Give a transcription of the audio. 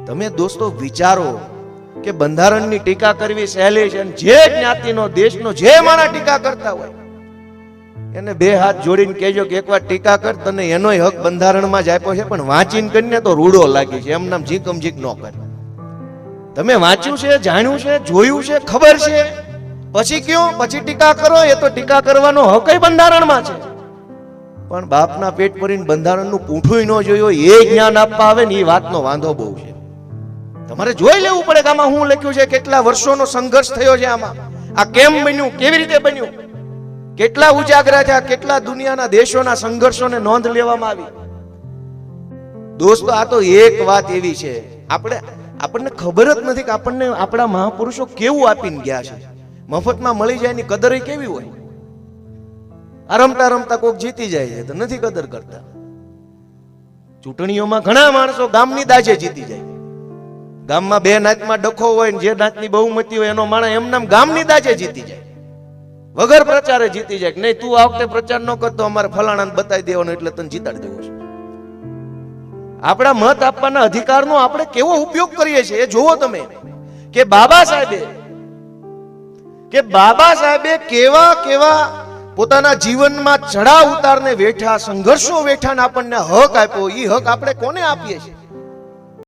તમે દોસ્તો વિચારો કે બંધારણની ટીકા કરવી સહેલી છે, જે જ્ઞાતિનો દેશનો જે માણસ ટીકા કરતા હોય એને બે હાથ જોડીને કહેજો કે એકવાર ટીકા કર, તને એનોય હક બંધારણમાં જ આપ્યો છે, પણ વાંચીને કરીને તો રૂડો લાગી છે, એમ નામ જીકમ જીક ન કર. તમે વાંચ્યું છે, જાણ્યું છે, જોયું છે, ખબર છે, પછી કયો, પછી ટીકા કરો. એ તો ટીકા કરવાનો હક બંધારણમાં છે, પણ બાપના પેટ ભરીને બંધારણનું પૂંઠું ન જોયું એ જ્ઞાન આપવા આવે ને એ વાતનો વાંધો બહુ છે. તમારે જોઈ લેવું પડે કે આમાં શું લખ્યું છે, કેટલા વર્ષોનો સંઘર્ષ થયો છે, આમાં આ કેમ બન્યું, કેવી રીતે બન્યું, કેટલા ઉજાગરા થયા, કેટલા દુનિયાના દેશોના સંઘર્ષોને નોંધ લેવામાં આવી. દોસ્તો આ તો એક વાત એવી છે, આપણને ખબર જ નથી કે આપણને આપણા મહાપુરુષો કેવું આપીને ગયા છે. મફતમાં મળી જાય એની કદર કેવી હોય. આ રમતા રમતા કોક જીતી જાય છે તો નથી કદર કરતા. ચૂંટણીઓમાં ઘણા માણસો ગામની દાજે જીતી જાય. ગામમાં બે નાતમાં ડખો હોય ને જે નાતની બહુમતી હોય એનો માણસ એમ નામ ગામની દાજે જીતી જાય, વગર પ્રચારે જીતી જાય. નહીં, તું આ વખતે પ્રચાર ન કરતો, અમારે ફલાણાને બતાવી દેવાનો એટલે તને જીતાડી દેવો છે. આપણા મત આપવાના અધિકારનો આપણે કેવો ઉપયોગ કરીએ છીએ એ જોવો તમે. કે બાબા સાહેબે કેવા કેવા પોતાના જીવનમાં ચડાવ ઉતારને વેઠા, સંઘર્ષો વેઠાને આપણને હક આપ્યો. એ હક આપણે કોને આપીએ છીએ?